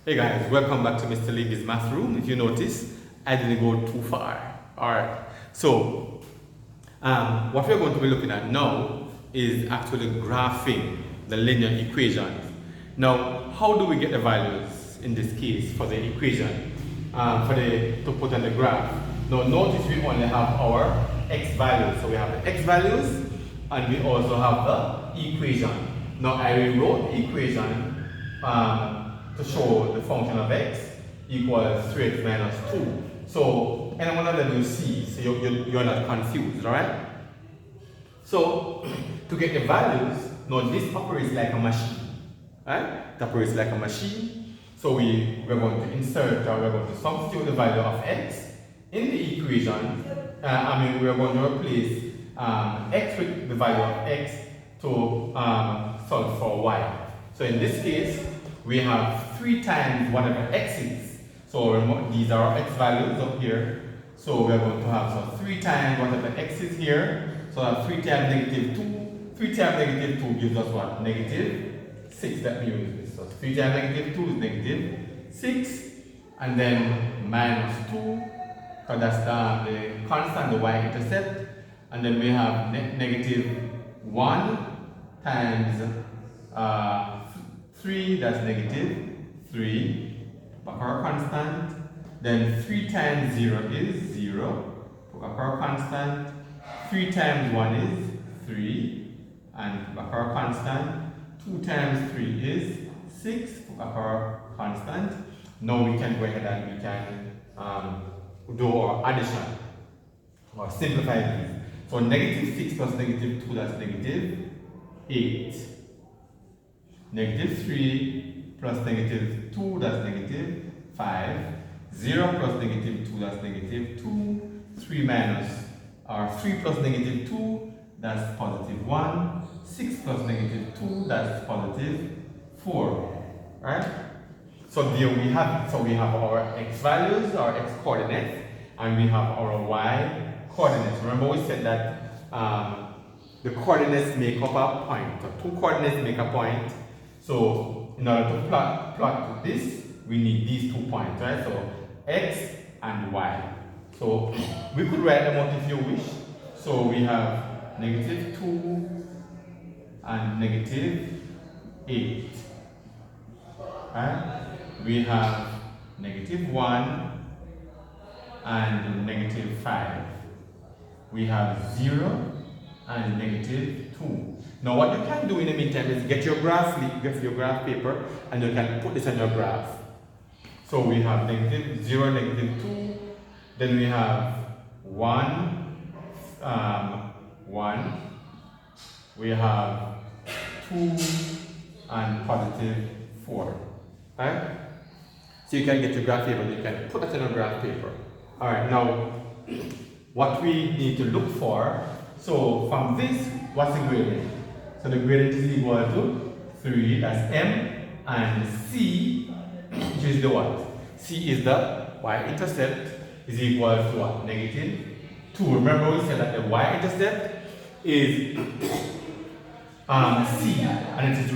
Hey guys, welcome back to Mr. Levy's math room. If you notice, I didn't go too far. Alright, so what we're going to be looking at now is actually graphing the linear equations. Now, how do we get the values in this case for the equation, to put on the graph? Now, notice we only have our x values. So we have the x values and we also have the equation. Now, I rewrote the equation to show the function of x equals 3x minus 2. So any one of them you see, so you're not confused, alright? So to get the values, now this operates like a machine, right? It operates like a machine. So we're going to insert, or we're going to substitute the value of x in the equation. We're going to replace x with the value of x to solve for y. So in this case, we have 3 times whatever x is. So these are our x values up here. So we're going to have 3 times whatever x is here. So that 3 times negative 2. 3 times negative 2 gives us what? Negative 6. Let me use this. So 3 times negative 2 is negative 6. And then minus 2. Because that's the constant, the y-intercept. And then we have negative 1 times 3, that's negative 3, back our constant. Then 3 times 0 is 0, back our constant. 3 times 1 is 3, and back our constant. 2 times 3 is 6, back our constant. Now we can go ahead and we can do our addition, or simplify these. So negative 6 plus negative 2, that's negative 8. Negative 3 plus negative 2, that's negative 5. 0 plus negative 2, that's negative 2. 3 minus, or 3 plus negative 2, that's positive 1. 6 plus negative 2, that's positive 4. Right? So there we have it. So we have our x values, our x coordinates, and we have our y coordinates. Remember we said that the coordinates make up a point. So 2 coordinates make a point. So in order to plot this, we need these 2 points, right? So x and y. So we could write them out if you wish. So we have negative 2 and negative 8. Right? We have negative 1 and negative 5. We have 0 and negative 2. Now what you can do in the meantime is get your graph paper and you can put this on your graph. So we have negative 0, negative 2, then we have 1, 1, we have 2 and positive 4. Right? So you can get your graph paper and you can put that on your graph paper. Alright, now what we need to look for, so from this, what's the gradient? So the gradient is equal to 3, that's m, and c, which is the what? C is the y-intercept, is equal to what? Negative 2. Remember we said that the y-intercept is c, and it is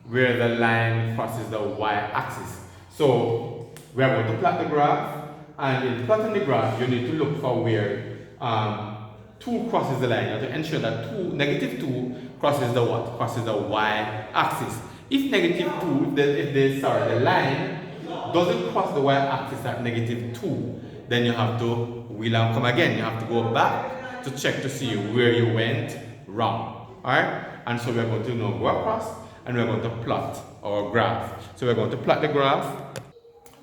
where the line crosses the y-axis. So we are going to plot the graph, and in plotting the graph, you need to look for where 2 crosses the line. You have to ensure that negative 2 crosses the what? Crosses the y-axis. If negative 2, the line doesn't cross the y-axis at negative 2, then you have to wheel and come again. You have to go back to check to see where you went wrong. Alright? And so we're going to now go across and we're going to plot our graph. So we're going to plot the graph.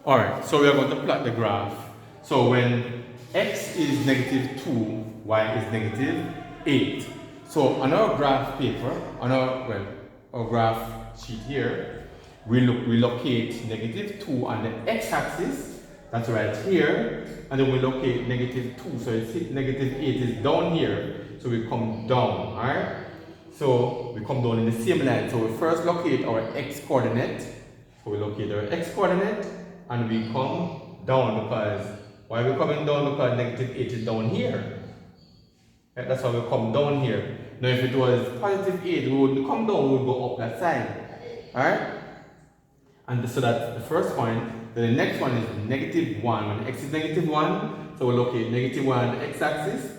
Alright, so we're going to plot the graph. So when x is negative 2, y is negative 8. So on our graph paper, on our graph sheet here, we locate negative 2 on the x-axis, that's right here, and then we locate negative 2, so it's negative 8 is down here, so we come down, alright? So we come down in the same line, so we first locate our x-coordinate, so we locate our x-coordinate, and we come down because, why are we coming down? Because negative 8 is down here. Right? That's why we come down here. Now if it was positive 8, we wouldn't come down, we would go up that side. Alright? And so that's the first point. Then the next one is negative 1. When x is negative 1, so we'll locate negative 1 on the x-axis.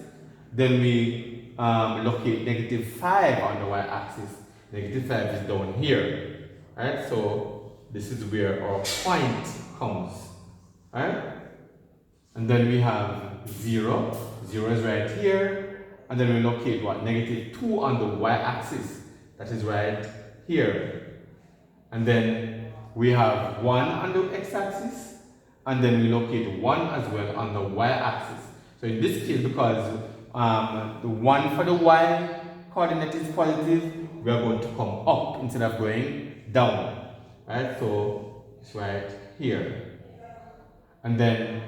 Then we locate negative 5 on the y-axis. Negative 5 is down here. Right? So this is where our point comes. Right? And then we have 0. 0 is right here. And then we locate what? Negative 2 on the y-axis. That is right here. And then we have 1 on the x-axis. And then we locate 1 as well on the y-axis. So in this case, because the 1 for the y coordinate is positive, we are going to come up instead of going down. Right? So it's right here. And then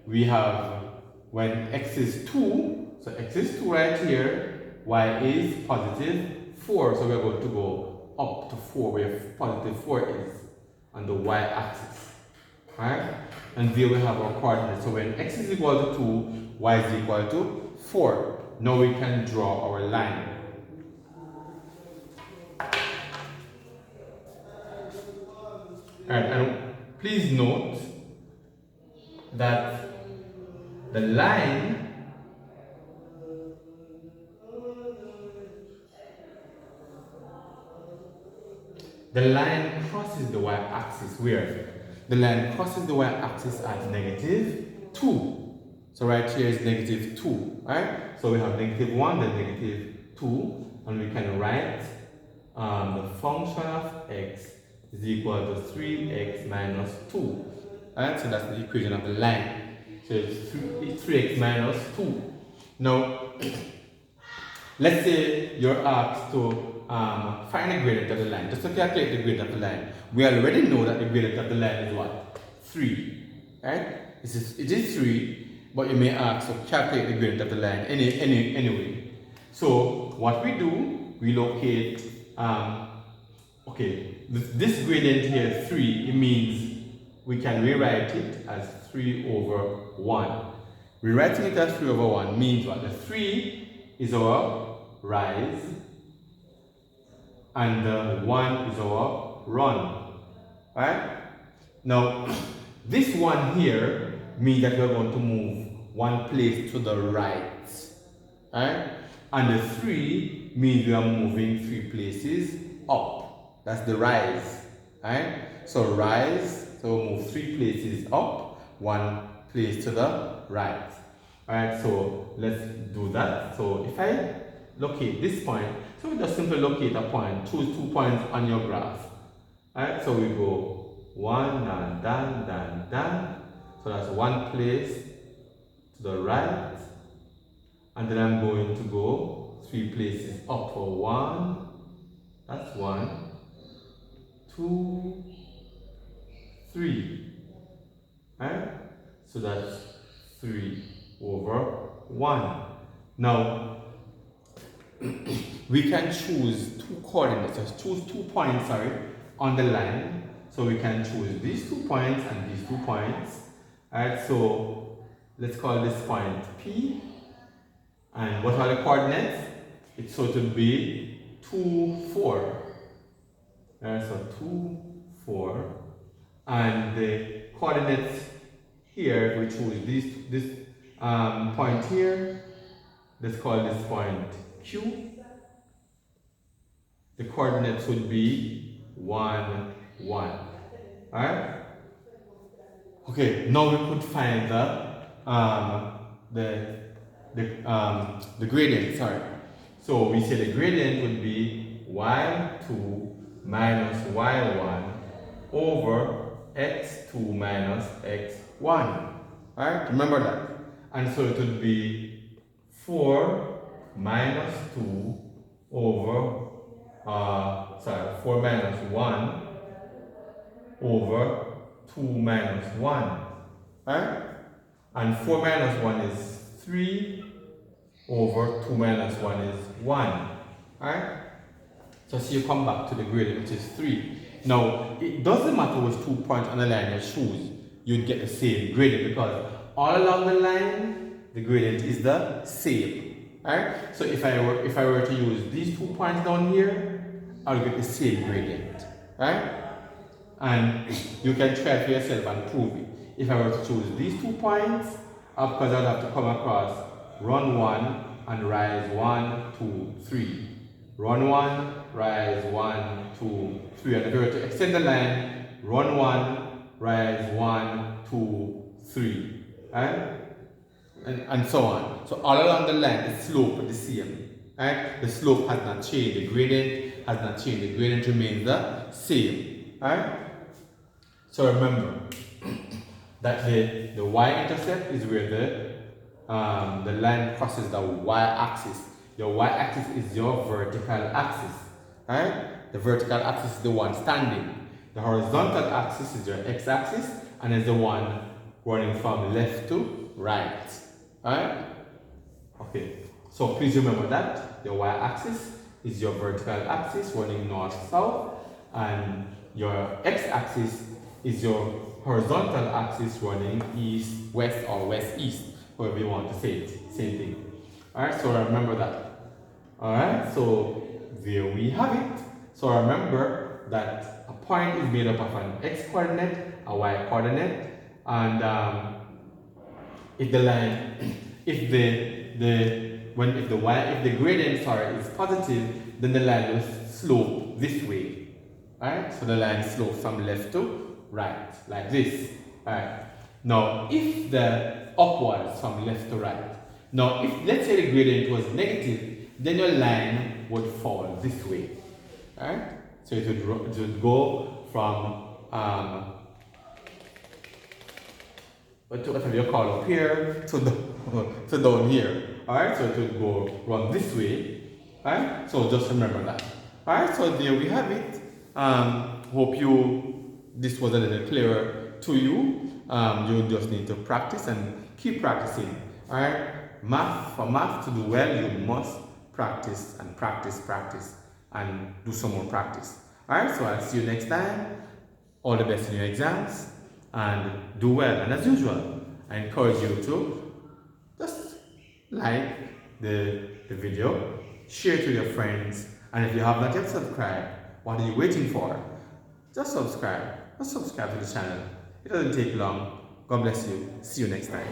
we have when x is 2, so x is 2 right here, y is positive 4. So we are going to go up to 4 where positive 4 is on the y-axis. Right? And there we have our coordinates. So when x is equal to 2, y is equal to 4. Now we can draw our line. Alright, and please note that the line crosses the y-axis where? The line crosses the y-axis at negative 2. So right here is negative 2, right? So we have negative 1, then negative 2, and we can write the function of x is equal to 3x minus 2. Right? So that's the equation of the line. So it's 3x minus 2. Now, let's say you're asked to find the gradient of the line. Just to calculate the gradient of the line, we already know that the gradient of the line is what? 3. Right? It is 3, but you may ask to calculate the gradient of the line anyway. So what we do, we locate, okay, this gradient here, 3, it means we can rewrite it as 3 over 1. Rewriting it as 3 over 1 means what? The 3 is our rise, and the 1 is our run. Right? Now, this 1 here means that we're going to move 1 place to the right. Right? And the 3 means we are moving 3 places up. That's the rise. Right? So rise, so we'll move 3 places up, 1 place to the right. Alright, so let's do that. So if I locate this point, so we just simply locate a point, choose 2 points on your graph. Alright, so we go 1, done. So that's 1 place to the right. And then I'm going to go 3 places up for 1. That's 1, 2, 3. Right? So that's 3 over 1. Now, we can choose 2 coordinates, so choose 2 points, on the line. So we can choose these 2 points and these 2 points. Alright, so let's call this point P. And what are the coordinates? So it would be 2, 4. Alright, so 2, 4. And the coordinates here, we choose this point here. Let's call this point Q. The coordinates would be 1, 1. Alright? Okay, now we could find the gradient, So we say the gradient would be y2 minus y1 over x2 minus x1. Alright, remember that. And so it would be 4 minus 2 over 4 minus 1 over 2 minus 1. Right? And 4 minus 1 is 3 over 2 minus 1 is 1. Right? So see, you come back to the gradient, which is 3. Now, it doesn't matter which 2 points on the line you choose, you'd get the same gradient because all along the line, the gradient is the same. Right? So if I were to use these 2 points down here, I'll get the same gradient. Right? And you can try it for yourself and prove it. If I were to choose these 2 points, of course I would have to come across run 1 and rise 1, 2, 3. Run 1, rise 1, 2, 3. And if you were to extend the line, run 1, rise 1, 2, 3. Right? And so on. So all along the line, the slope is the same. Right? The slope has not changed. The gradient has not changed. The gradient remains the same. Right? So remember that the y-intercept is where the line crosses the y-axis. Your y-axis is your vertical axis. Right? The vertical axis is the one standing. The horizontal axis is your x-axis and is the one running from left to right. Alright? Okay. So please remember that your y-axis is your vertical axis running north-south, and your x-axis is your horizontal axis running east-west or west-east, however you want to say it. Same thing. Alright, so remember that. Alright, so there we have it. So remember that a point is made up of an x-coordinate, a y-coordinate, and if the line, if the gradient is positive, then the line will slope this way. Alright? So the line slopes from left to right, like this. Alright. Now if the upwards from left to right. Now if let's say the gradient was negative, then your line would fall this way. Alright? So it would go from whatever you call up here to down here. Alright, so it will go run this way. Alright, so just remember that. Alright, so there we have it. Hope this was a little clearer to you. You just need to practice and keep practicing. Alright, for math to do well, you must practice and practice and do some more practice. Alright, so I'll see you next time. All the best in your exams and do well. And as usual, I encourage you to just like the video, share it with your friends, and if you have not yet subscribed, what are you waiting for? Just subscribe. Just subscribe to the channel. It doesn't take long. God bless you. See you next time.